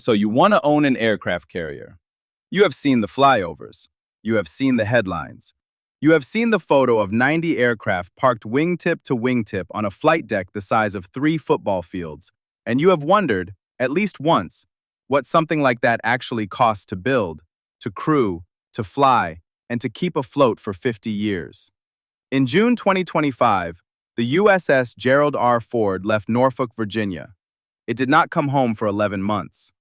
So you want to own an aircraft carrier. You have seen the flyovers. You have seen the headlines. You have seen the photo of 90 aircraft parked wingtip to wingtip on a flight deck the size of 3 football fields, and you have wondered, at least once, what something like that actually costs to build, to crew, to fly, and to keep afloat for 50 years. In June 2025, the USS Gerald R. Ford left Norfolk, Virginia. It did not come home for 11 months.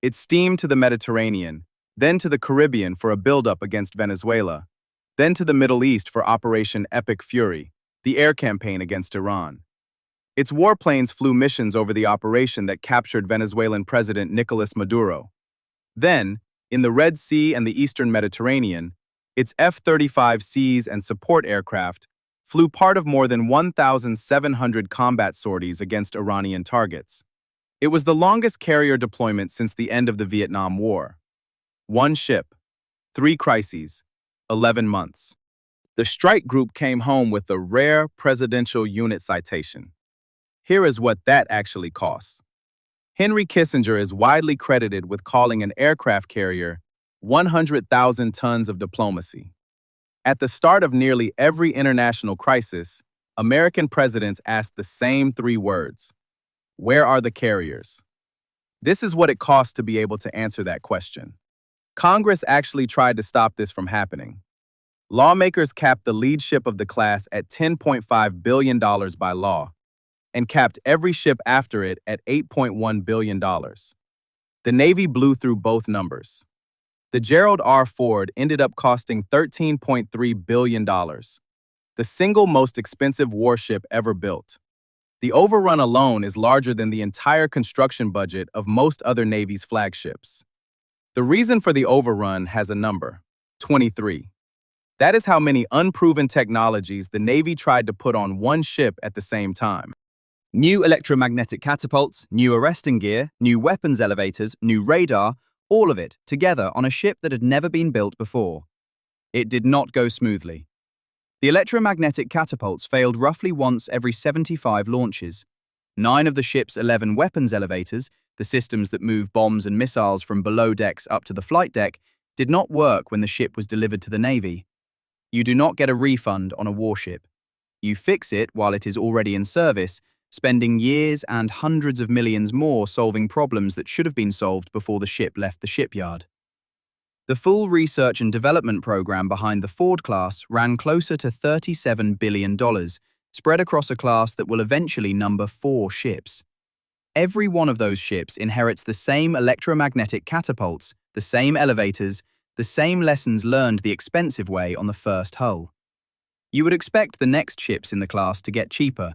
It steamed to the Mediterranean, then to the Caribbean for a buildup against Venezuela, then to the Middle East for Operation Epic Fury, the air campaign against Iran. Its warplanes flew missions over the operation that captured Venezuelan President Nicolas Maduro. Then, in the Red Sea and the Eastern Mediterranean, its F-35Cs and support aircraft flew part of more than 1,700 combat sorties against Iranian targets. It was the longest carrier deployment since the end of the Vietnam War. 1 ship, 3 crises, 11 months. The strike group came home with a rare presidential unit citation. Here is what that actually costs. Henry Kissinger is widely credited with calling an aircraft carrier 100,000 tons of diplomacy. At the start of nearly every international crisis, American presidents asked the same 3 words. Where are the carriers? This is what it costs to be able to answer that question. Congress actually tried to stop this from happening. Lawmakers capped the lead ship of the class at $10.5 billion by law, and capped every ship after it at $8.1 billion. The Navy blew through both numbers. The Gerald R. Ford ended up costing $13.3 billion, the single most expensive warship ever built. The overrun alone is larger than the entire construction budget of most other Navy's flagships. The reason for the overrun has a number, 23. That is how many unproven technologies the Navy tried to put on one ship at the same time. New electromagnetic catapults, new arresting gear, new weapons elevators, new radar, all of it together on a ship that had never been built before. It did not go smoothly. The electromagnetic catapults failed roughly once every 75 launches. 9 of the ship's 11 weapons elevators, the systems that move bombs and missiles from below decks up to the flight deck, did not work when the ship was delivered to the Navy. You do not get a refund on a warship. You fix it while it is already in service, spending years and hundreds of millions more solving problems that should have been solved before the ship left the shipyard. The full research and development program behind the Ford class ran closer to $37 billion, spread across a class that will eventually number 4 ships. Every one of those ships inherits the same electromagnetic catapults, the same elevators, the same lessons learned the expensive way on the first hull. You would expect the next ships in the class to get cheaper.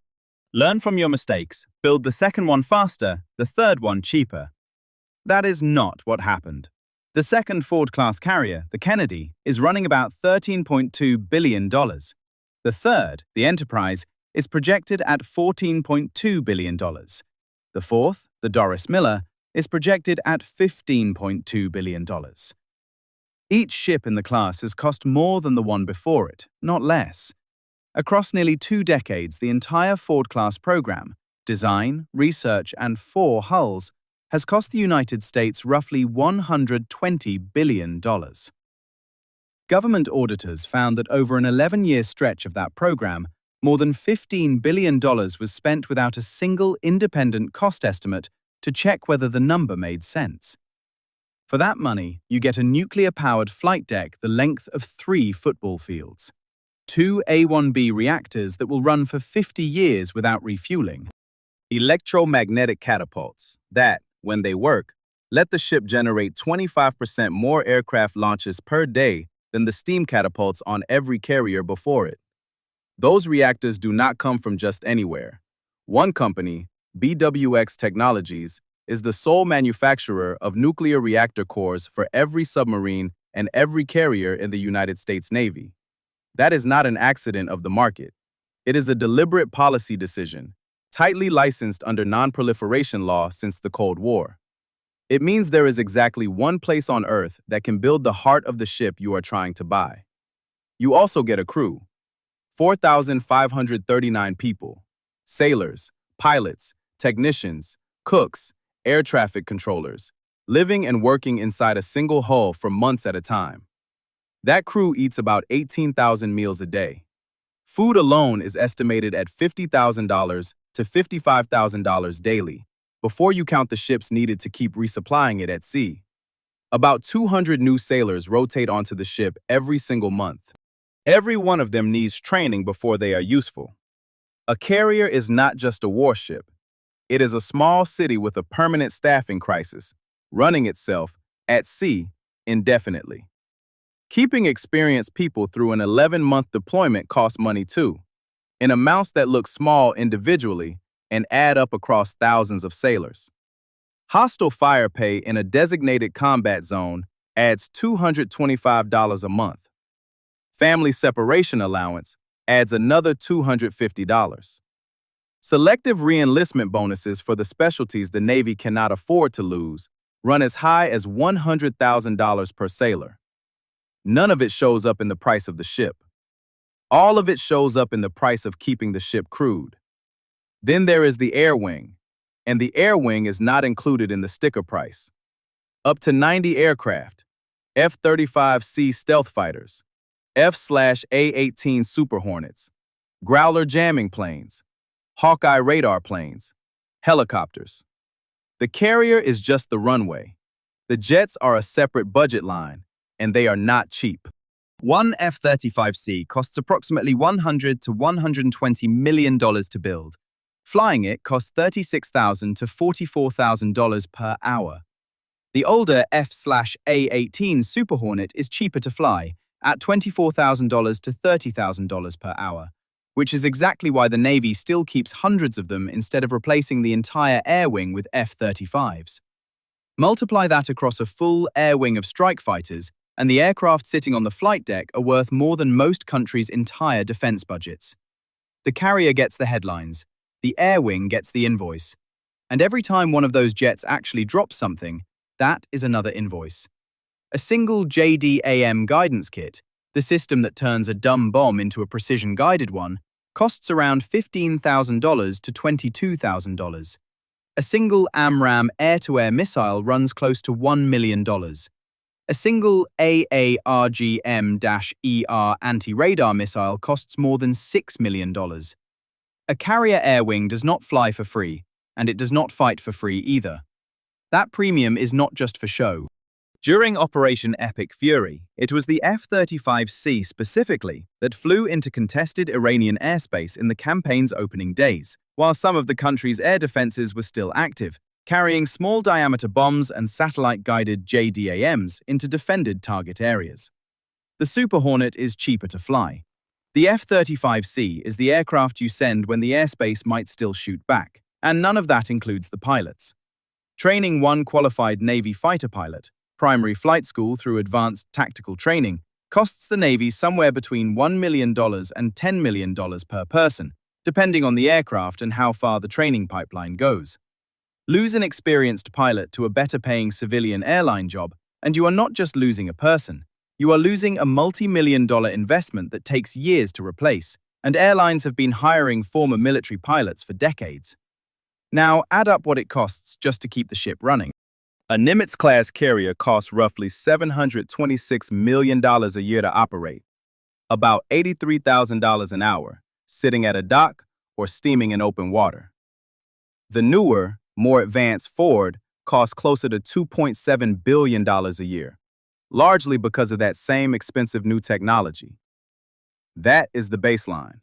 Learn from your mistakes, build the second one faster, the third one cheaper. That is not what happened. The second Ford-class carrier, the Kennedy, is running about $13.2 billion. The third, the Enterprise, is projected at $14.2 billion. The fourth, the Doris Miller, is projected at $15.2 billion. Each ship in the class has cost more than the one before it, not less. Across nearly 2 decades, the entire Ford-class program, design, research, and 4 hulls, has cost the United States roughly $120 billion. Government auditors found that over an 11-year stretch of that program, more than $15 billion was spent without a single independent cost estimate to check whether the number made sense. For that money, you get a nuclear-powered flight deck the length of 3 football fields, 2 A-1B reactors that will run for 50 years without refueling, electromagnetic catapults that, when they work, let the ship generate 25% more aircraft launches per day than the steam catapults on every carrier before it. Those reactors do not come from just anywhere. One company, BWX Technologies, is the sole manufacturer of nuclear reactor cores for every submarine and every carrier in the United States Navy. That is not an accident of the market. It is a deliberate policy decision, tightly licensed under non-proliferation law since the Cold War. It means there is exactly one place on Earth that can build the heart of the ship you are trying to buy. You also get a crew, 4,539 people, sailors, pilots, technicians, cooks, air traffic controllers, living and working inside a single hull for months at a time. That crew eats about 18,000 meals a day. Food alone is estimated at $50,000 to $55,000 daily, before you count the ships needed to keep resupplying it at sea. About 200 new sailors rotate onto the ship every single month. Every one of them needs training before they are useful. A carrier is not just a warship. It is a small city with a permanent staffing crisis, running itself, at sea, indefinitely. Keeping experienced people through an 11-month deployment costs money too, in amounts that look small individually and add up across thousands of sailors. Hostile fire pay in a designated combat zone adds $225 a month. Family separation allowance adds another $250. Selective re-enlistment bonuses for the specialties the Navy cannot afford to lose run as high as $100,000 per sailor. None of it shows up in the price of the ship. All of it shows up in the price of keeping the ship crewed. Then there is the air wing, and the air wing is not included in the sticker price. Up to 90 aircraft, F-35C stealth fighters, F/A-18 Super Hornets, Growler jamming planes, Hawkeye radar planes, helicopters. The carrier is just the runway. The jets are a separate budget line, and they are not cheap. One F-35C costs approximately $100 to $120 million to build. Flying it costs $36,000 to $44,000 per hour. The older F/A-18 Super Hornet is cheaper to fly, at $24,000 to $30,000 per hour, which is exactly why the Navy still keeps hundreds of them instead of replacing the entire air wing with F-35s. Multiply that across a full air wing of strike fighters, and the aircraft sitting on the flight deck are worth more than most countries' entire defense budgets. The carrier gets the headlines, the air wing gets the invoice, and every time one of those jets actually drops something, that is another invoice. A single JDAM guidance kit, the system that turns a dumb bomb into a precision-guided one, costs around $15,000 to $22,000. A single AMRAAM air-to-air missile runs close to $1 million. A single AARGM-ER anti-radar missile costs more than $6 million. A carrier air wing does not fly for free, and it does not fight for free either. That premium is not just for show. During Operation Epic Fury, it was the F-35C specifically that flew into contested Iranian airspace in the campaign's opening days, while some of the country's air defenses were still active, carrying small-diameter bombs and satellite-guided JDAMs into defended target areas. The Super Hornet is cheaper to fly. The F-35C is the aircraft you send when the airspace might still shoot back, and none of that includes the pilots. Training one qualified Navy fighter pilot, primary flight school through advanced tactical training, costs the Navy somewhere between $1 million and $10 million per person, depending on the aircraft and how far the training pipeline goes. Lose an experienced pilot to a better-paying civilian airline job, and you are not just losing a person, you are losing a multi-million-dollar investment that takes years to replace, and airlines have been hiring former military pilots for decades. Now, add up what it costs just to keep the ship running. A Nimitz-class carrier costs roughly $726 million a year to operate, about $83,000 an hour, sitting at a dock or steaming in open water. The newer, more advanced Ford costs closer to $2.7 billion a year, largely because of that same expensive new technology. That is the baseline.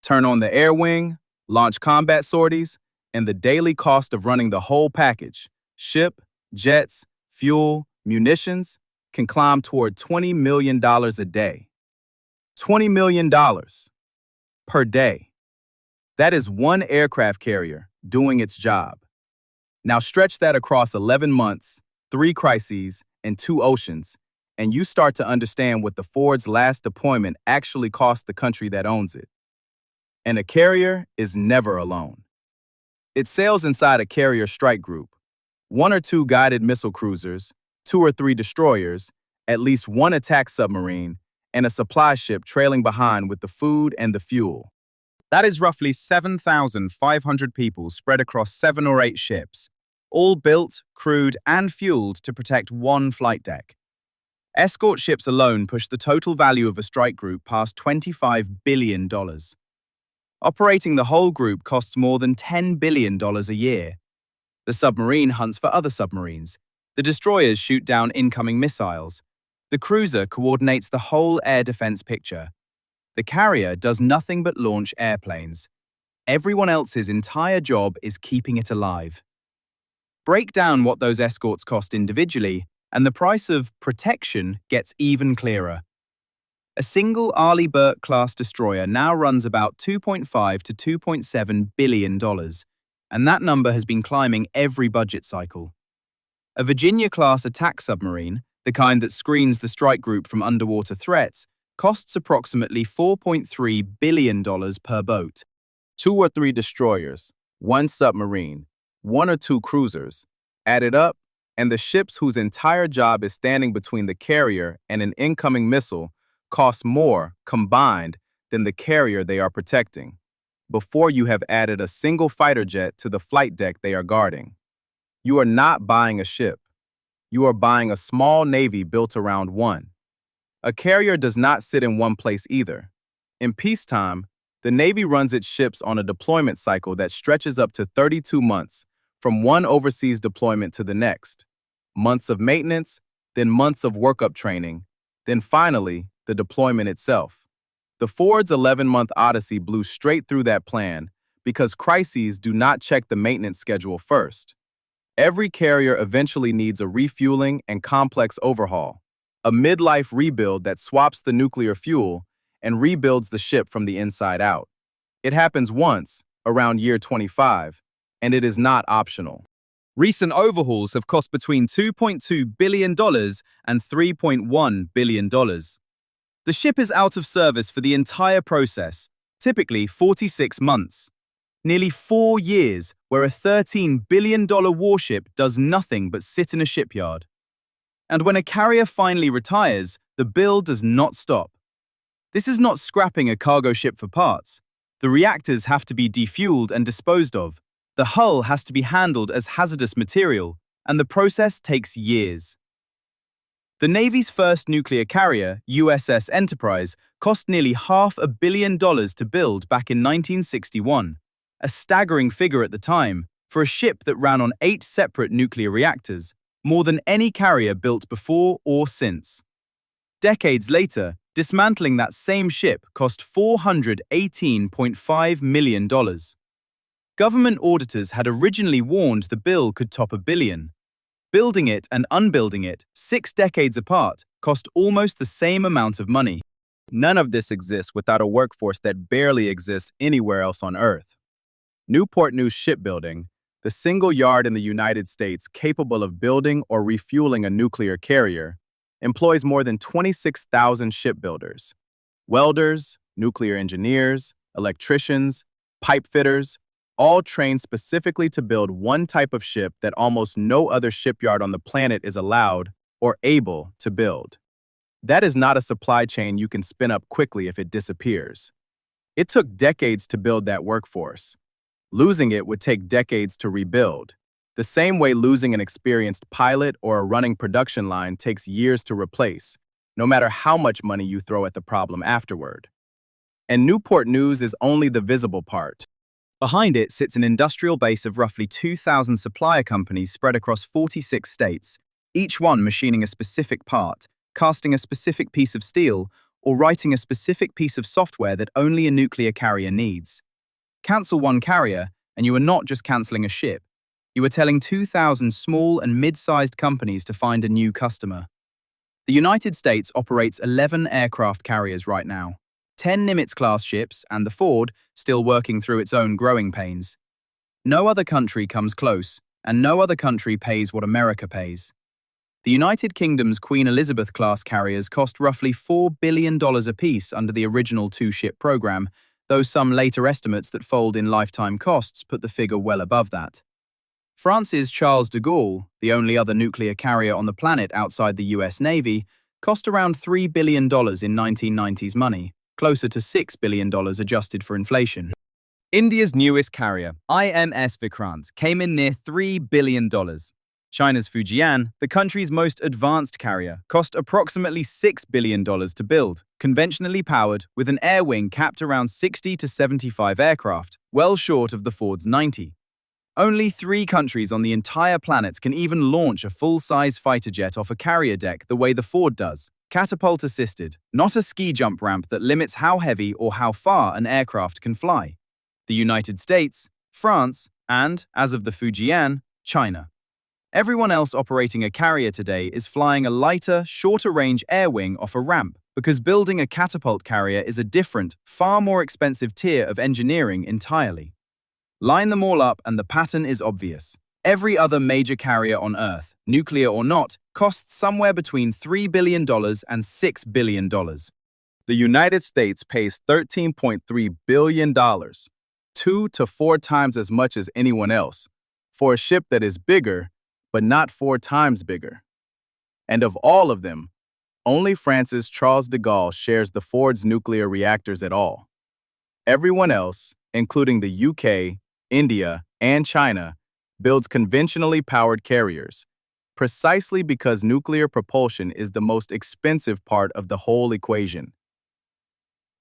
Turn on the air wing, launch combat sorties, and the daily cost of running the whole package, ship, jets, fuel, munitions, can climb toward $20 million a day. $20 million per day. That is one aircraft carrier doing its job. Now stretch that across 11 months, 3 crises, and 2 oceans, and you start to understand what the Ford's last deployment actually cost the country that owns it. And a carrier is never alone. It sails inside a carrier strike group, 1 or 2 guided missile cruisers, 2 or 3 destroyers, at least 1 attack submarine, and a supply ship trailing behind with the food and the fuel. That is roughly 7,500 people spread across 7 or 8 ships, all built, crewed, and fueled to protect one flight deck. Escort ships alone push the total value of a strike group past $25 billion. Operating the whole group costs more than $10 billion a year. The submarine hunts for other submarines. The destroyers shoot down incoming missiles. The cruiser coordinates the whole air defense picture. The carrier does nothing but launch airplanes. Everyone else's entire job is keeping it alive. Break down what those escorts cost individually, and the price of protection gets even clearer. A single Arleigh Burke-class destroyer now runs about $2.5 to $2.7 billion, and that number has been climbing every budget cycle. A Virginia-class attack submarine, the kind that screens the strike group from underwater threats, costs approximately $4.3 billion per boat. 2 or 3 destroyers, 1 submarine, 1 or 2 cruisers, added up, and the ships whose entire job is standing between the carrier and an incoming missile cost more, combined, than the carrier they are protecting, before you have added a single fighter jet to the flight deck they are guarding. You are not buying a ship. You are buying a small navy built around one. A carrier does not sit in one place either. In peacetime, the Navy runs its ships on a deployment cycle that stretches up to 32 months, from one overseas deployment to the next. Months of maintenance, then months of workup training, then finally, the deployment itself. The Ford's 11-month odyssey blew straight through that plan because crises do not check the maintenance schedule first. Every carrier eventually needs a refueling and complex overhaul, a midlife rebuild that swaps the nuclear fuel and rebuilds the ship from the inside out. It happens once, around year 25, and it is not optional. Recent overhauls have cost between $2.2 billion and $3.1 billion. The ship is out of service for the entire process, typically 46 months. Nearly 4 years where a $13 billion warship does nothing but sit in a shipyard. And when a carrier finally retires, the bill does not stop. This is not scrapping a cargo ship for parts. The reactors have to be defueled and disposed of. The hull has to be handled as hazardous material, and the process takes years. The Navy's first nuclear carrier, USS Enterprise, cost nearly $500 million to build back in 1961, a staggering figure at the time for a ship that ran on 8 separate nuclear reactors, more than any carrier built before or since. Decades later, dismantling that same ship cost $418.5 million. Government auditors had originally warned the bill could top $1 billion. Building it and unbuilding it, 6 decades apart, cost almost the same amount of money. None of this exists without a workforce that barely exists anywhere else on Earth. Newport News Shipbuilding, the single yard in the United States capable of building or refueling a nuclear carrier, employs more than 26,000 shipbuilders, welders, nuclear engineers, electricians, pipe fitters, all trained specifically to build one type of ship that almost no other shipyard on the planet is allowed or able to build. That is not a supply chain you can spin up quickly if it disappears. It took decades to build that workforce. Losing it would take decades to rebuild, the same way losing an experienced pilot or a running production line takes years to replace, no matter how much money you throw at the problem afterward. And Newport News is only the visible part. Behind it sits an industrial base of roughly 2,000 supplier companies spread across 46 states, each one machining a specific part, casting a specific piece of steel, or writing a specific piece of software that only a nuclear carrier needs. Cancel one carrier, and you are not just cancelling a ship. You are telling 2,000 small and mid-sized companies to find a new customer. The United States operates 11 aircraft carriers right now, 10 Nimitz-class ships, and the Ford still working through its own growing pains. No other country comes close, and no other country pays what America pays. The United Kingdom's Queen Elizabeth-class carriers cost roughly $4 billion apiece under the original 2-ship program, though some later estimates that fold in lifetime costs put the figure well above that. France's Charles de Gaulle, the only other nuclear carrier on the planet outside the US Navy, cost around $3 billion in 1990s money, closer to $6 billion adjusted for inflation. India's newest carrier, INS Vikrant, came in near $3 billion. China's Fujian, the country's most advanced carrier, cost approximately $6 billion to build, conventionally powered, with an air wing capped around 60 to 75 aircraft, well short of the Ford's 90. Only 3 countries on the entire planet can even launch a full-size fighter jet off a carrier deck the way the Ford does, catapult-assisted, not a ski jump ramp that limits how heavy or how far an aircraft can fly. The United States, France, and, as of the Fujian, China. Everyone else operating a carrier today is flying a lighter, shorter-range air wing off a ramp because building a catapult carrier is a different, far more expensive tier of engineering entirely. Line them all up and the pattern is obvious. Every other major carrier on Earth, nuclear or not, costs somewhere between $3 billion and $6 billion. The United States pays $13.3 billion, 2 to 4 times as much as anyone else, for a ship that is bigger, but not 4 times bigger. And of all of them, only France's Charles de Gaulle shares the Ford's nuclear reactors at all. Everyone else, including the UK, India, and China, builds conventionally powered carriers, precisely because nuclear propulsion is the most expensive part of the whole equation.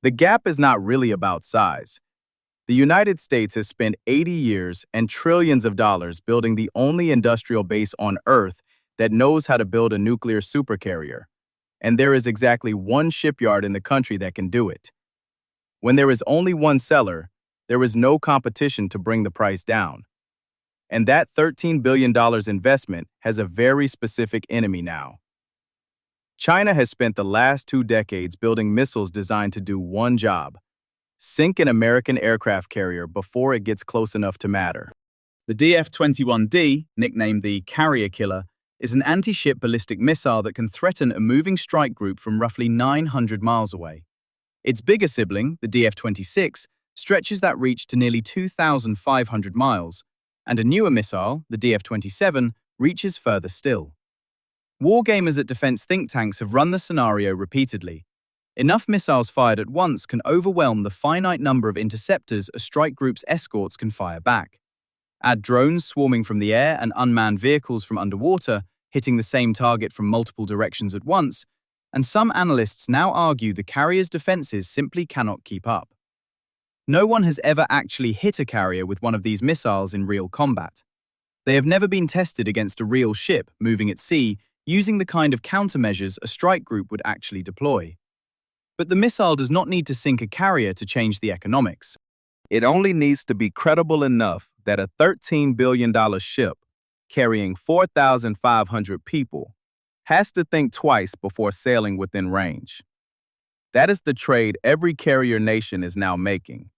The gap is not really about size. The United States has spent 80 years and trillions of dollars building the only industrial base on Earth that knows how to build a nuclear supercarrier, and there is exactly one shipyard in the country that can do it. When there is only one seller, there is no competition to bring the price down. And that $13 billion investment has a very specific enemy now. China has spent the last 2 decades building missiles designed to do one job: sink an American aircraft carrier before it gets close enough to matter. The DF-21D, nicknamed the Carrier Killer, is an anti-ship ballistic missile that can threaten a moving strike group from roughly 900 miles away. Its bigger sibling, the DF-26, stretches that reach to nearly 2,500 miles, and a newer missile, the DF-27, reaches further still. Wargamers at defense think tanks have run the scenario repeatedly. Enough missiles fired at once can overwhelm the finite number of interceptors a strike group's escorts can fire back. Add drones swarming from the air and unmanned vehicles from underwater, hitting the same target from multiple directions at once, and some analysts now argue the carrier's defenses simply cannot keep up. No one has ever actually hit a carrier with one of these missiles in real combat. They have never been tested against a real ship moving at sea using the kind of countermeasures a strike group would actually deploy. But the missile does not need to sink a carrier to change the economics. It only needs to be credible enough that a $13 billion ship carrying 4,500 people has to think twice before sailing within range. That is the trade every carrier nation is now making,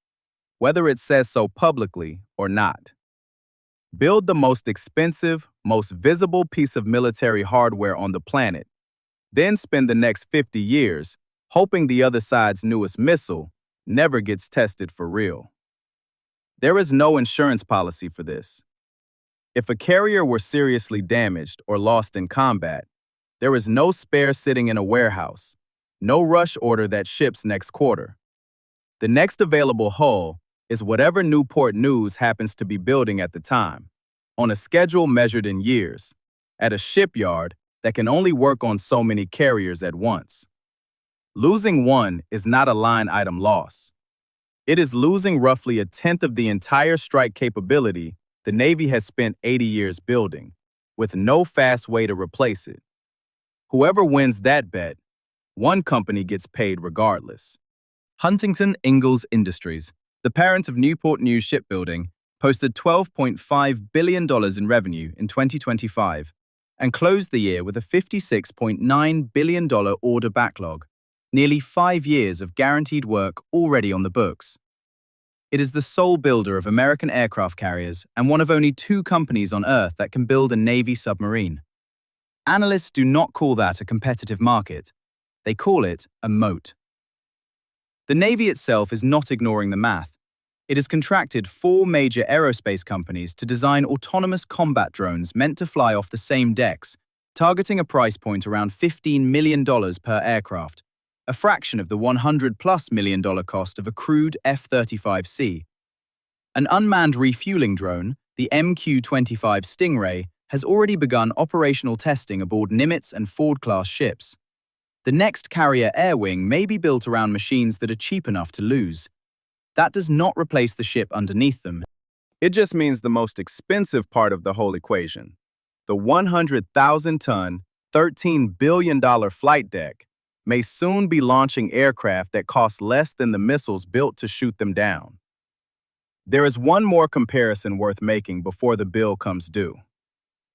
whether it says so publicly or not. Build the most expensive, most visible piece of military hardware on the planet, then spend the next 50 years hoping the other side's newest missile never gets tested for real. There is no insurance policy for this. If a carrier were seriously damaged or lost in combat, there is no spare sitting in a warehouse, no rush order that ships next quarter. The next available hull is whatever Newport News happens to be building at the time, on a schedule measured in years, at a shipyard that can only work on so many carriers at once. Losing one is not a line item loss. It is losing roughly a tenth of the entire strike capability the Navy has spent 80 years building, with no fast way to replace it. Whoever wins that bet, one company gets paid regardless. Huntington Ingalls Industries, the parent of Newport News Shipbuilding, posted $12.5 billion in revenue in 2025 and closed the year with a $56.9 billion order backlog, nearly 5 years of guaranteed work already on the books. It is the sole builder of American aircraft carriers and one of only 2 companies on Earth that can build a Navy submarine. Analysts do not call that a competitive market. They call it a moat. The Navy itself is not ignoring the math. It has contracted 4 major aerospace companies to design autonomous combat drones meant to fly off the same decks, targeting a price point around $15 million per aircraft, a fraction of the $100+ million cost of a crude F-35C. An unmanned refueling drone, the MQ-25 Stingray, has already begun operational testing aboard Nimitz and Ford-class ships. The next carrier air wing may be built around machines that are cheap enough to lose. That does not replace the ship underneath them. It just means the most expensive part of the whole equation. The 100,000-ton, $13 billion flight deck may soon be launching aircraft that cost less than the missiles built to shoot them down. There is one more comparison worth making before the bill comes due.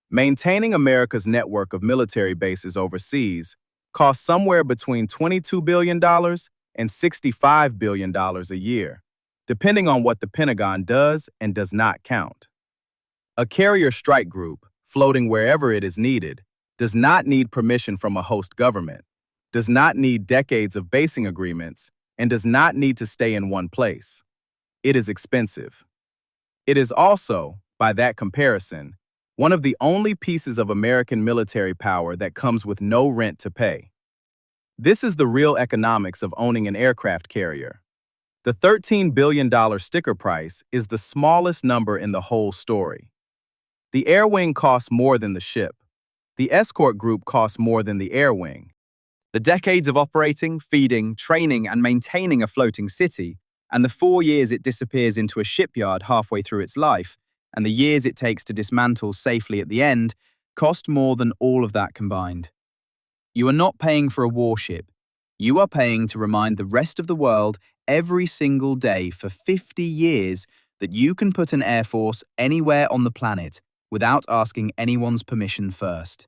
Maintaining America's network of military bases overseas costs somewhere between $22 billion and $65 billion a year, depending on what the Pentagon does and does not count. A carrier strike group, floating wherever it is needed, does not need permission from a host government, does not need decades of basing agreements, and does not need to stay in one place. It is expensive. It is also, by that comparison, one of the only pieces of American military power that comes with no rent to pay. This is the real economics of owning an aircraft carrier. The $13 billion sticker price is the smallest number in the whole story. The air wing costs more than the ship. The escort group costs more than the air wing. The decades of operating, feeding, training, and maintaining a floating city, and the 4 years it disappears into a shipyard halfway through its life, and the years it takes to dismantle safely at the end, cost more than all of that combined. You are not paying for a warship. You are paying to remind the rest of the world every single day for 50 years that you can put an air force anywhere on the planet without asking anyone's permission first.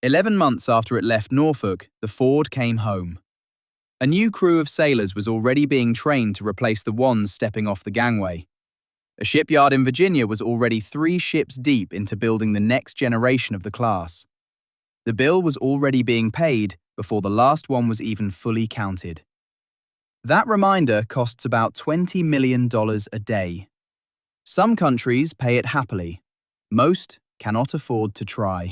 11 months after it left Norfolk, the Ford came home. A new crew of sailors was already being trained to replace the ones stepping off the gangway. A shipyard in Virginia was already 3 ships deep into building the next generation of the class. The bill was already being paid before the last one was even fully counted. That reminder costs about $20 million a day. Some countries pay it happily. Most cannot afford to try.